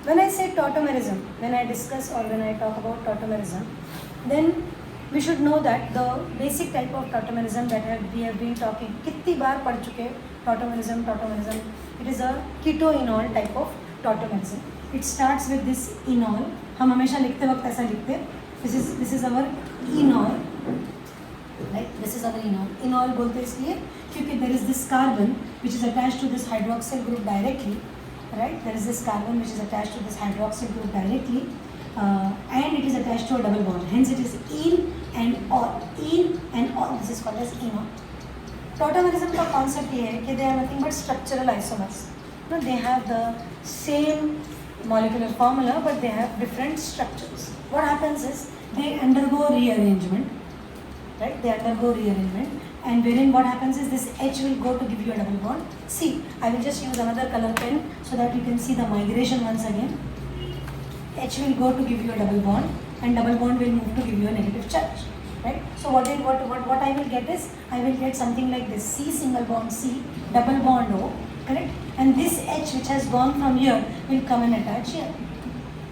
when I say tautomerism, when I discuss or when I talk about tautomerism, then we should know that the basic type of tautomerism that we have been talking, कितनी बार पढ़ चुके tautomerism, it is a keto-enol type of tautomerism. It starts with this enol. हम हमेशा लिखते वक्त ऐसा लिखते, this is our enol, right? This is our enol. Enol बोलते इसलिए क्योंकि there is this carbon which is attached to this hydroxyl group directly, right? There is this carbon which is attached to this hydroxyl group directly, and it is attached to a double bond. Hence, it is en and ol. En and ol. This is called as enol. Tautomerism का concept ये है कि they are nothing but structural isomers. No, they have the same molecular formula, but they have different structures. What happens is they undergo rearrangement, right? They undergo rearrangement, and wherein what happens is this H will go to give you a double bond. See, I will just use another color pen so that you can see the migration once again. H will go to give you a double bond, and double bond will move to give you a negative charge, right? So what I will get is, I will get something like this: C single bond C, double bond O, correct? And this H which has gone from here will come and attach here.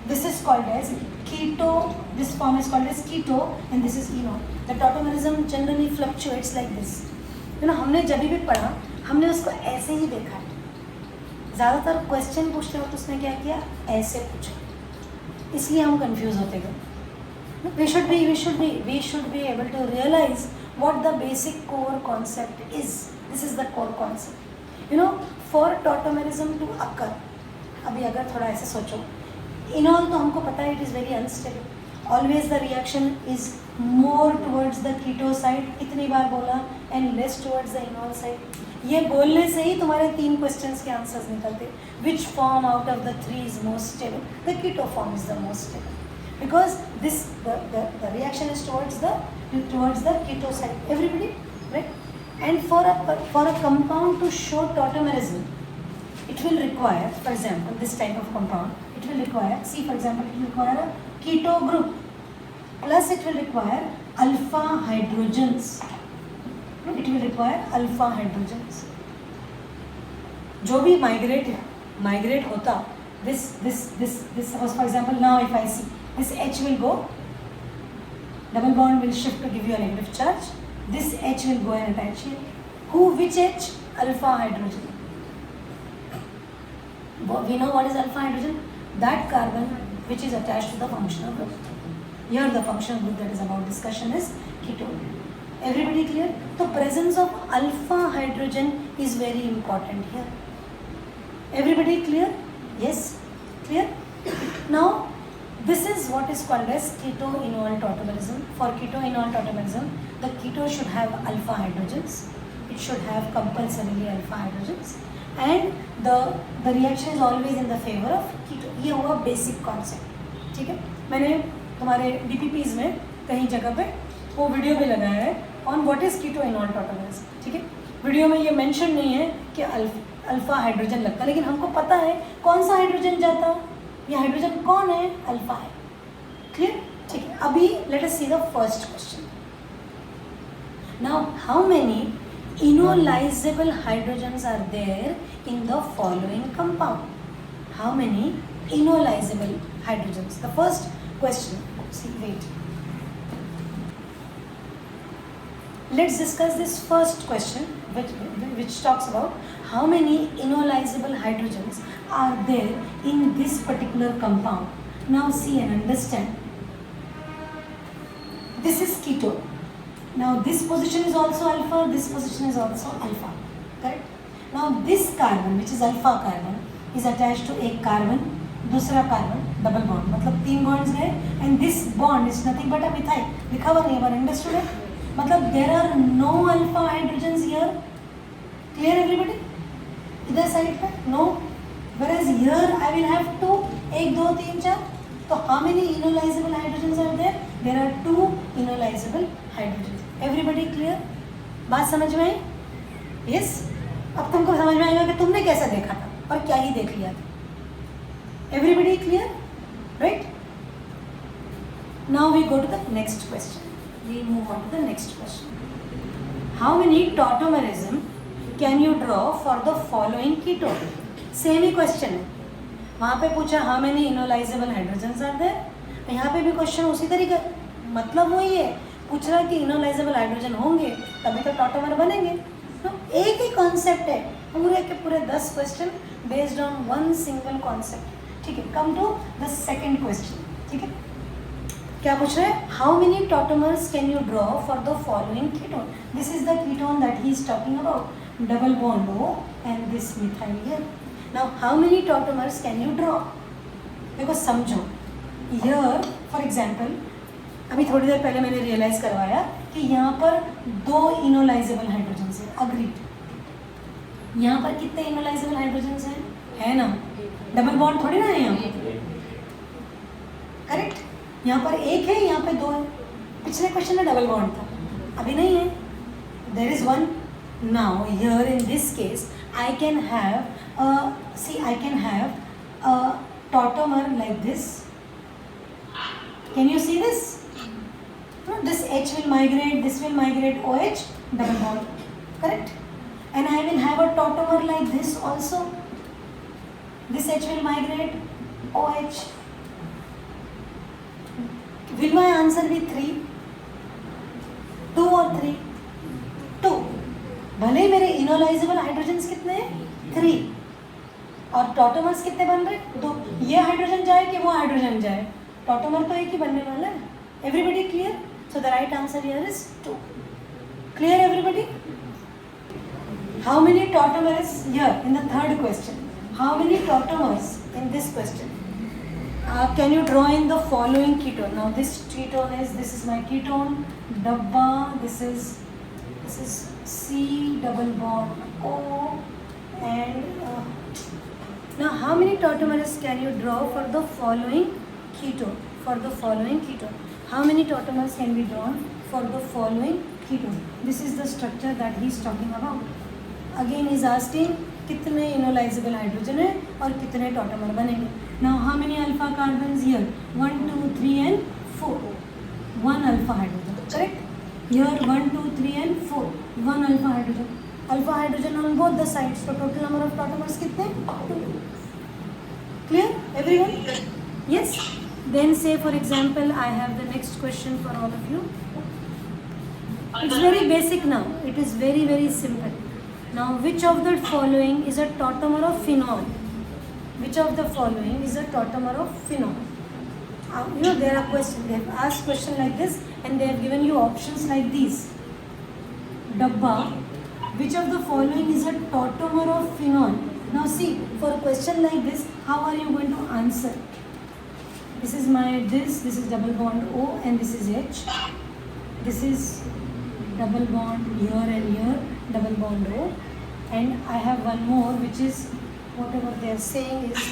This is called as keto. This form is called as keto, and this is enol. The tautomerism generally fluctuates like this. You know, हमने जब भी पढ़ा, हमने उसको ऐसे ही देखा है. ज़्यादातर क्वेश्चन पूछते वक्त उसने क्या किया, ऐसे पूछा, इसलिए हम कंफ्यूज होते गए. We should be able to realize what the basic core concept is. This is the core concept. You know, for tautomerism to occur, अभी अगर थोड़ा ऐसे सोचो, enol तो हमको पता है, it is very unstable. Always the reaction is more towards the keto side, इतनी बार बोला, and less towards the enol side. ये बोलने से ही तुम्हारे 3 क्वेश्चंस के आंसर्स निकलते. Which form out of the 3 is most stable? The keto form is the most stable, because this the reaction is towards the keto side. Everybody, right? And for a compound to show tautomerism, it will require, for example, this type of compound, it will require, see for example, it will require a keto group, plus it will require alpha hydrogens. It will require alpha hydrogens. जो भी migrate होता, this suppose for example, now if I see this H will go, double bond will shift to give you a negative charge. This H will go and attach here. Which H? Alpha hydrogen. We know what is alpha hydrogen? That carbon which is attached to the functional group. Here the functional group that is about discussion is ketone. Everybody clear? The presence of alpha hydrogen is very important here. Everybody clear? Yes? Clear? Now, this is what is called as keto-enol tautomerism. For keto-enol tautomerism, the keto should have alpha hydrogens. It should have compulsorily alpha hydrogens. And the reaction is always in the favor of keto. ये हुआ basic concept. ठीक है? मैंने तुम्हारे DPPs में कहीं जगह पे वो वीडियो भी लगाया है on what is keto-enol tautomerism. ठीक है? वीडियो में ये मेंशन नहीं है कि अल्फा हाइड्रोजन लगता, लेकिन हमको पता है कौन सा हाइड्रोजन जाता, ये हाइड्रोजन कौन है, अल्फा है. क्लियर? ठीक है. अभी let us see the first question. Now how many enolizable hydrogens are there in the following compound? How many enolizable hydrogens? The first question. See, wait. Let's discuss this first question, which talks about how many enolizable hydrogens are there in this particular compound. Now see and understand. This is keto. Now this position is also alpha, this position is also alpha, correct? Now this carbon, which is alpha carbon, is attached to एक carbon, दूसरा carbon, double bond, मतलब 3 bonds गए, and this bond is nothing but a methyl. लिखा हुआ नहीं है, but understood है? मतलब there are no alpha hydrogens here. Clear everybody? इधर साइड पे no. Whereas here I will have 2, 1, 2, 3, 4. So how many enolizable hydrogens are there? There are 2 enolizable hydrogens. Everybody clear? बात समझ में आई? Yes? अब तुमको समझ में आएगा कि तुमने कैसा देखा था और क्या ही देख लिया था. Everybody clear? Right? Now we go to the next question. We move on to the next question. How many tautomerism can you draw for the following ketone? Same he question है. वहाँ पे पूछा how many ionisable hydrogen are there, यहाँ पे भी question उसी तरीके, मतलब वही है, पूछ रहा है कि इनोलाइजेबल हाइड्रोजन होंगे तभी तो टॉटोमर बनेंगे। तो एक ही कॉन्सेप्ट है, पूरे के पूरे 10 question based on one single concept. ठीक है, come to the second question. ठीक है, क्या पूछ रहे हैं, how many tautomers can you draw for the following ketone. This is the ketone that he is talking about, double bond O and this methyl here. Now how many tautomers can you draw, देखो समझो, here for example अभी थोड़ी देर पहले मैंने realise करवाया कि यहाँ पर 2 इनोलाइजेबल हाइड्रोजन है, अग्रीड। यहाँ पर कितने इनोलाइजेबल हाइड्रोजन हैं, है ना, डबल बॉन्ड थोड़ी ना है यहाँ पर, करेक्ट। यहाँ पर एक है, यहाँ पे 2 है, पिछले क्वेश्चन में डबल बॉन्ड था, अभी नहीं है, there is 1। Now here in this case I can have see I can have a tautomer like this, can you see this? No, this H will migrate, this will migrate OH, double bond, correct? And I will have a tautomer like this also. This H will migrate OH. Will my answer be 3? 2 or 3? 2. भले मेरे enolisable hydrogens कितने हैं? 3. और tautomers कितने बन रहे हैं? 2. ये हाइड्रोजन जाए कि वो हाइड्रोजन जाए, टॉटोमर तो एक ही बनने वाला है। Everybody clear? So the right answer here is 2. Clear everybody? How many tautomers here in the third question? How many tautomers in this question? Can you draw in the following ketone? Now this ketone is, this is my ketone, dabba, this is C double bond O, and now how many tautomers can you draw for the following ketone? For the following ketone. How many tautomers can be drawn for the following ketone? This is the structure that he is talking about. Again he is asking कितने enolisable hydrogen है और कितने tautomer बनेंगे। Now how many alpha carbons here? 1, 2, 3 and 4. 1 alpha hydrogen, correct? Here 1, 2, 3 and 4. 1 alpha hydrogen. Alpha hydrogen on both the sides. So total number of tautomers कितने? 2. Clear everyone? Yes. Then say for example I have the next question for all of you. It's very basic now. It is very very simple. Now which of the following is a tautomer of phenol? Which of the following is a tautomer of phenol? You know there are questions. They have asked question like this and they have given you options like these. Dabba. Which of the following is a tautomer of phenol? Now see, for a question like this, how are you going to answer? This is my this is double bond O and this is H. This is double bond here and here, double bond O, and I have one more which is whatever they are saying is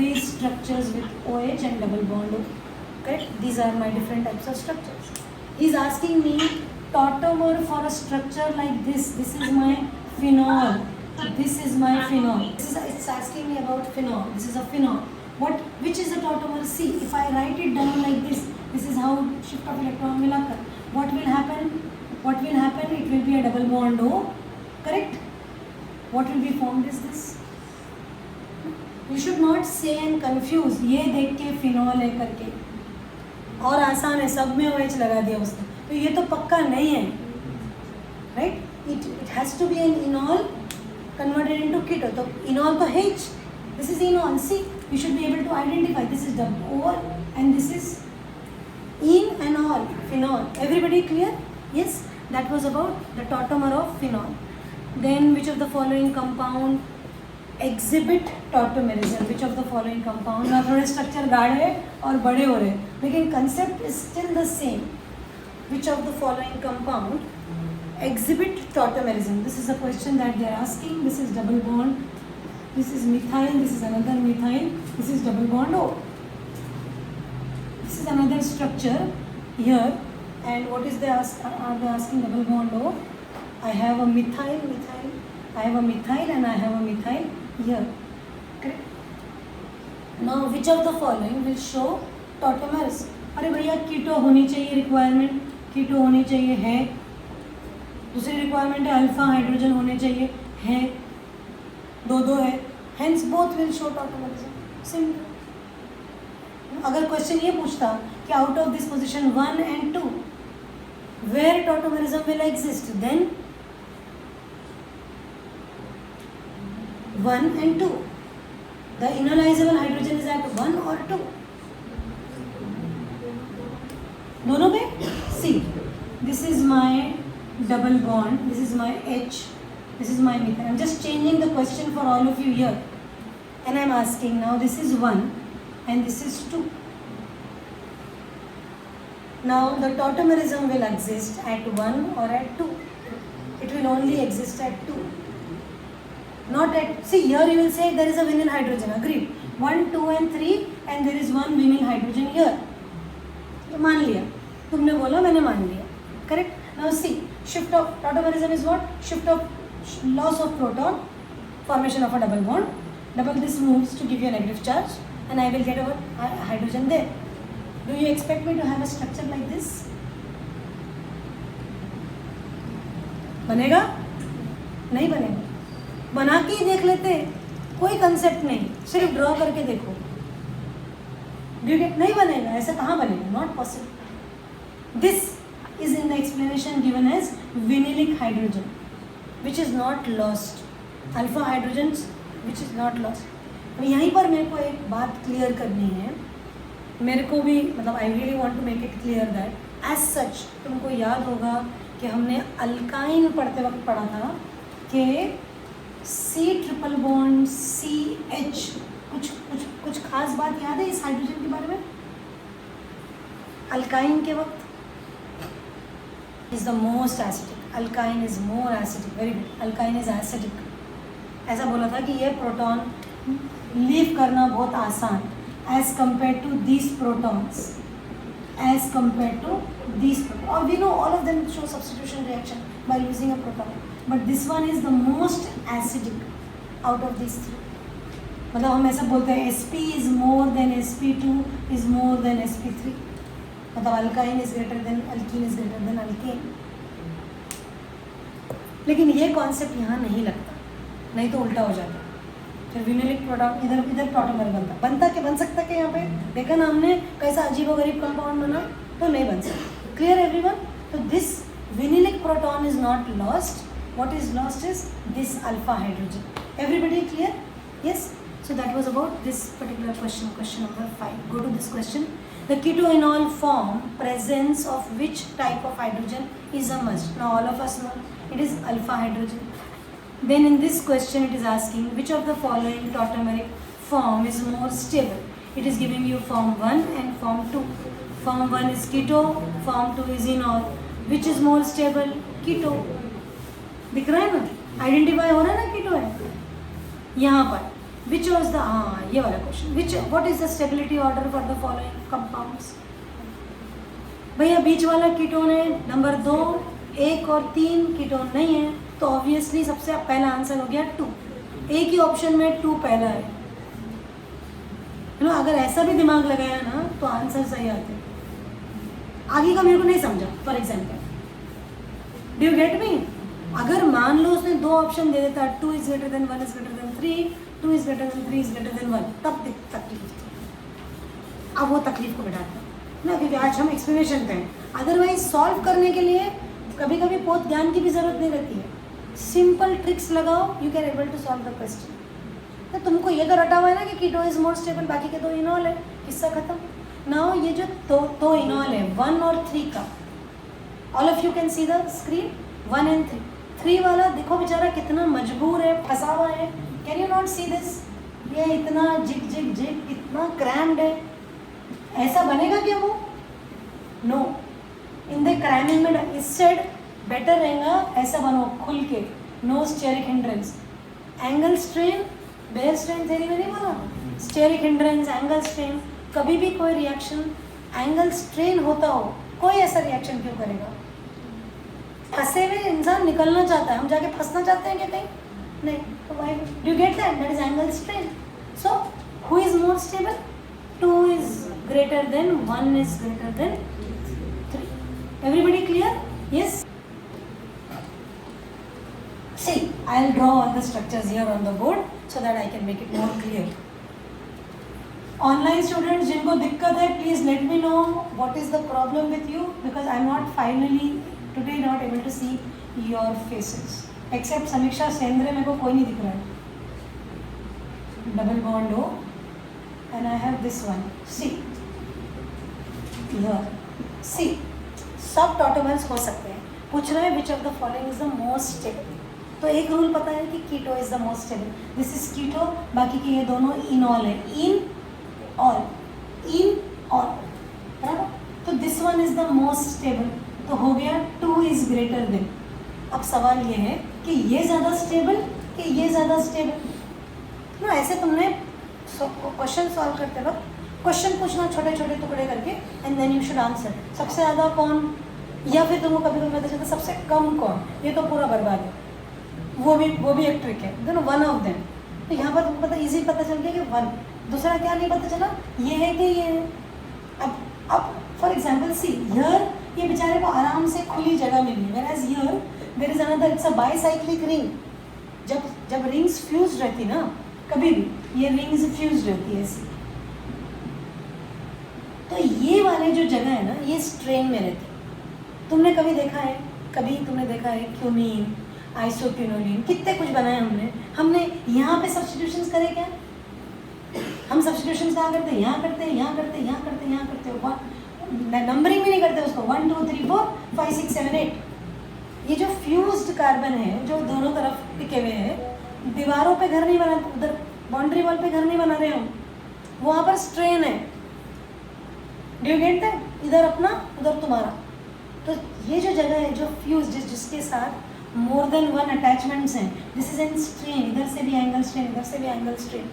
these structures with OH and double bond O. Correct? These are my different types of structures. He is asking me tautomer for a structure like this. This is my phenol. This is my phenol. It's asking me about phenol. This is a phenol. Which is a tautomer? C. If I write it down like this, this is how shift of electron will occur. What will happen? It will be a double bond O, correct? What will be formed is this. You should not say and confuse. ये देख के phenol है करके और आसान है, सब में OH लगा दिया उसने, तो ये तो पक्का नहीं है, right? It has to be an enol converted into keto. तो enol तो H. This is enol. See, you should be able to identify. This is double O and this is en and all phenol. Everybody clear? Yes. That was about the tautomer of phenol. Then which of the following compound exhibit tautomerism? Which of the following compound? ना थोड़े structure गाढ़े और बड़े हो रहे, लेकिन concept is still the same. Which of the following compound exhibit tautomerism? This is a question that they are asking. This is double bond. This is methyl, this is another methyl, this is double bond O. This is another structure here, and what is are they asking double bond O? I have a methyl, I have a methyl and I have a methyl here, correct? Now which of the following will show tautomers? अरे भैया कीटो होनी चाहिए, requirement कीटो होनी चाहिए, है। दूसरी requirement है alpha hydrogen होने चाहिए, है। 2 है, hence both will show tautomerism. Simple. अगर क्वेश्चन ये पूछता कि out of this position 1 and 2 where tautomerism will exist, then 1 and 2, the ionizable hydrogen is at 1 or 2, दोनों पे. See, this is my double bond, this is my H, this is my methane. I'm just changing the question for all of you here, and I'm asking now, this is 1 and this is 2. Now the tautomerism will exist at 1 or at 2. It will only exist at 2, not at, see here you will say there is a vinyl hydrogen, agreed, 1, 2 and 3 and there is one vinyl hydrogen here. मान लिया, तुमने बोला मैंने मान लिया, correct. Now see, shift of tautomerism is what? Shift of loss of proton, formation of a double bond, double this moves to give you a negative charge and I will get a hydrogen there. Do you expect me to have a structure like this? बनेगा? नहीं बनेगा. बना के ही देख लेते, कोई concept नहीं, सिर्फ ड्रॉ करके देखो. नहीं बनेगा, ऐसा कहाँ बनेगा? Not possible. This is in the explanation given as vinylic hydrogen which is not lost, alpha hydrogen which is not lost. यहीं पर मेरे को एक बात क्लियर करनी है, मेरे को भी मतलब I really want to make it clear that as such तुमको याद होगा कि हमने अल्काइन पढ़ते वक्त पढ़ा था कि C ट्रिपल बॉन्ड CH, कुछ खास बात याद है इस हाइड्रोजन के बारे में? अल्काइन के वक्त is the most acidic, alkyne is more acidic, very good, alkyne is acidic. ऐसा बोला था कि ये प्रोटॉन लीव करना बहुत आसान as compare to these protons, as compare to these proton. और we know all of them show substitution reaction by using a proton, but this one is the most acidic out of this three. मतलब हम ऐसा बोलते हैं Sp is more than Sp2 is more than Sp3, मतलब alkyne is greater than alkene is greater than alkane. लेकिन ये concept यहाँ नहीं लगता, नहीं तो उल्टा हो जाता. फिर विनिलिक प्रोटॉन इधर टॉटोमर बनता कि बन सकता कि यहाँ पे देखा ना हमने कैसा अजीबोगरीब कंपाउंड बना, तो नहीं बन सकता. Clear everyone? तो this vinylic proton is not lost, what is lost is this alpha hydrogen. Everybody clear? Yes. So that was about this particular question, question number 5. Go to this question. The ketoenol form presence of which type of hydrogen is a must? Now all of us know it is alpha hydrogen. Then in this question it is asking which of the following tautomeric form is more stable? It is giving you form 1 and form 2. Form 1 is keto, form 2 is enol. Which is more stable? Keto. दिख रहा है ना? Identify हो रहा है ना कीटो है यहाँ पर. Which was the ये वाला question, what is the stability order for the following compounds? भैया बीच वाला कीटोन है नंबर 2, 1 और 3 कीटोन नहीं है, तो ऑब्वियसली सबसे पहला आंसर हो गया 2. एक ही ऑप्शन में 2 पहला है. अगर ऐसा भी दिमाग लगाया ना तो आंसर सही आते. आगे का मेरे को नहीं समझा. For example, do you get me? अगर मान लो उसने 2 ऑप्शन दे देता, 2 is greater than 1 is greater than 3, 2 is greater than 3 is greater than 1, तब तकलीफ थी. अब वो तकलीफ को बिठाते हैं ना, क्योंकि आज हम एक्सप्लेनेशन पे हैं. अदरवाइज सॉल्व करने के लिए कभी कभी बहुत ज्ञान की भी ज़रूरत नहीं रहती है. सिंपल ट्रिक्स लगाओ, you can able to solve the question. तो तुमको ये तो रटा हुआ है ना कि कीटो इज मोर स्टेबल, बाकी के 2 इनॉल है, किस्सा खत्म. नाउ ये जो 2 इनॉल है 1 और 3 का, all of you can see the screen. 1 and 3. 3 वाला देखो बेचारा कितना मजबूर है, फंसा हुआ है. Can you not see this? ये इतना जिग जिग जिग, इतना क्रैम्ड है. ऐसा बनेगा क्या वो? नो. इन द क्रैमिंग में इंस्टेड बेटर रहेगा ऐसा बनो खुल के, no steric hindrance. Angle strain, Baeyer strain theory में नहीं बोला, स्टेरिक हिंड्रेंस, एंगल स्ट्रेन. कभी भी कोई रिएक्शन एंगल स्ट्रेन होता हो, कोई ऐसा रिएक्शन क्यों करेगा? फंसे हुए इंसान निकलना चाहता है, हम जाके फंसना चाहते हैं क्या कहीं? नहीं. तो why do you get that? That is angle strain. So who is more stable? 2 is greater than 1 is greater than 3. Everybody clear? Yes. See, I'll draw all the structures here on the board so that I can make it more clear. Online students जिनको दिक्कत है, please let me know what is the problem with you, because I am not finally today not able to see your faces except Samiksha Sendre, मेरे को कोई नहीं दिख रहा है. डबल बॉन्ड हो and I have this one. See here, see सब tautomers हो सकते हैं. पूछ रहे हैं which of the following is the most stable. तो एक रूल पता है कि keto is the most stable. This is keto, बाकी के ये दोनों इनॉल है. इन ऑल, बराबर. तो this one is the most stable. तो हो गया 2 इज ग्रेटर देन. अब सवाल ये है कि ये ज़्यादा स्टेबल कि ये ज़्यादा स्टेबल. ना ऐसे तुमने क्वेश्चन सॉल्व करते वक्त क्वेश्चन पूछना छोटे छोटे टुकड़े करके and then you should answer. सबसे ज़्यादा कौन, या फिर तुमको कभी कभी पता चलता सबसे कम कौन, ये तो पूरा बर्बाद है. वो भी एक ट्रिक है. दोनों वन ऑफ देम. तो यहाँ पर तुमको पता इजी पता चल गया कि वन. दूसरा क्या नहीं पता चला, ये है कि ये है. अब फॉर एग्जाम्पल सी हियर, ये बेचारे को आराम से खुली जगह मिली है. Whereas here there is another, it's a bicyclic ring. जब रिंग्स फ्यूज रहती ना, कभी भी ये रिंग्स फ्यूज रहती है ऐसी. तो ये वाले जो जगह है ना, ये स्ट्रेन में रहती है. तुमने कभी देखा है क्यूमीन, आइसोक्विनोलिन, कितने कुछ बनाए हमने यहाँ पे सब्स्टिट्यूशंस करे क्या? हम सब्स्टिट्यूशंस कहाँ करते हैं? यहाँ करते हैं. नंबरिंग भी नहीं करते उसको. 1 2 3 4 5 6 7 8. ये जो फ्यूज्ड कार्बन है जो दोनों तरफ टिके हुए हैं, दीवारों पे घर नहीं बना, उधर बाउंड्री वॉल पे घर नहीं बना रहे हम, वहाँ पर स्ट्रेन है. Do you get that? इधर अपना उधर तुम्हारा. तो ये जो जगह है जो फ्यूज, जिसके साथ मोर देन वन अटैचमेंट्स हैं, दिस इज एन स्ट्रेन. इधर से भी एंगल स्ट्रेन, इधर से भी एंगल स्ट्रेन.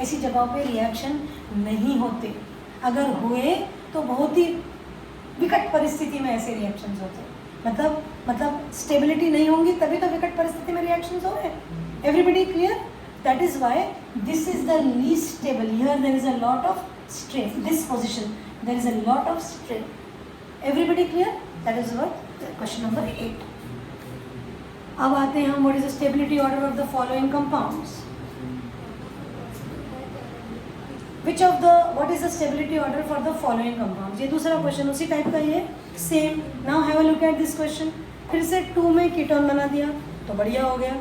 ऐसी जगहों पे रिएक्शन नहीं होते. अगर हुए तो बहुत ही विकट परिस्थिति में ऐसे रिएक्शंस होते हैं. मतलब स्टेबिलिटी नहीं होंगी तभी तो विकट परिस्थिति में रिएक्शंस हो रहे हैं. Everybody clear? That is why this is the least stable. Here there is a lot of strain. This position there is a lot of strain. Everybody clear? That is what question number 8. अब आते हैं हम, what is the stability order of the following compounds. what is the stability order for the following compounds. ये दूसरा question उसी type का ही है, same. Now have a look at this question. फिर से 2 में कीटोन बना दिया तो बढ़िया हो गया.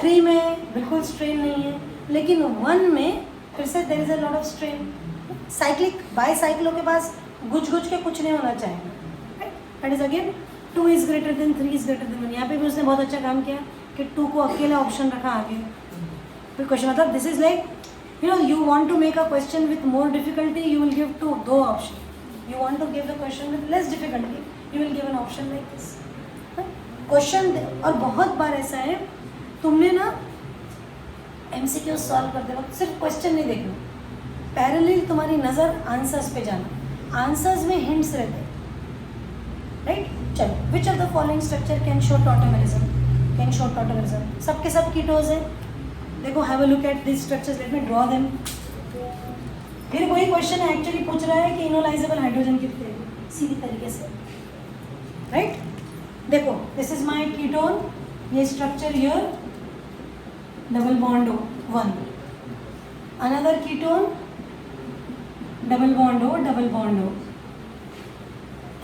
3 में बिल्कुल स्ट्रेन नहीं है, लेकिन 1 में फिर से there is a lot of strain. Cyclic bicyclo के पास गुज के कुछ नहीं होना चाहिए. That is again 2 is greater than 3 is greater than 1. यहाँ पे भी उसने बहुत अच्छा काम किया कि 2 को अकेला ऑप्शन रखा आगे. फिर क्वेश्चन मतलब this is like, you want to make a question with more difficulty, you will give 2 option. You want to give the question with less difficulty, you will give an option like this. Question. और बहुत बार ऐसा है, तुमने ना MCQ solve करते वक्त सिर्फ question नहीं देखना, पैरेलल तुम्हारी नज़र आंसर्स पे जाना. आंसर्स में हिंट्स रहते हैं, राइट? चलो, विच of the following structure can show tautomerism? सबके सब कीटोज है. देखो, have a look at this structures, let me draw them. फिर वही क्वेश्चन है, एक्चुअली पूछ रहा है कि इनोलाइजेबल हाइड्रोजन कितने हैं, सीधी तरीके से, राइट? देखो, दिस इज माय कीटोन. ये स्ट्रक्चर हियर, डबल बॉन्ड हो 1. अनदर कीटोन, डबल बॉन्ड हो.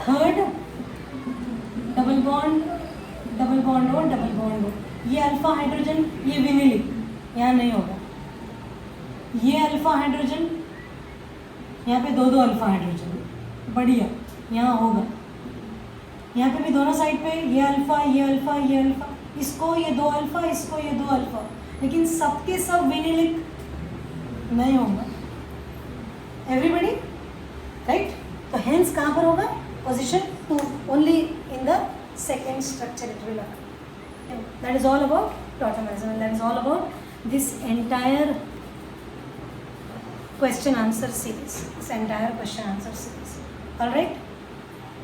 थर्ड, डबल बॉन्ड हो. ये अल्फा हाइड्रोजन, ये विनिलिक, यहाँ नहीं होगा. ये अल्फा हाइड्रोजन, यहाँ पे 2 अल्फा हाइड्रोजन, बढ़िया, यहाँ होगा. यहाँ पे भी दोनों साइड पे ये अल्फा, इसको ये 2 अल्फा, इसको ये 2 अल्फा, लेकिन सबके सब विनिलिक नहीं होगा. Everybody right? तो हेंस कहाँ पर होगा? Position 2, only in the second structure it will occur. That is all about tautomerism, and that is all about this entire question answer series. All right.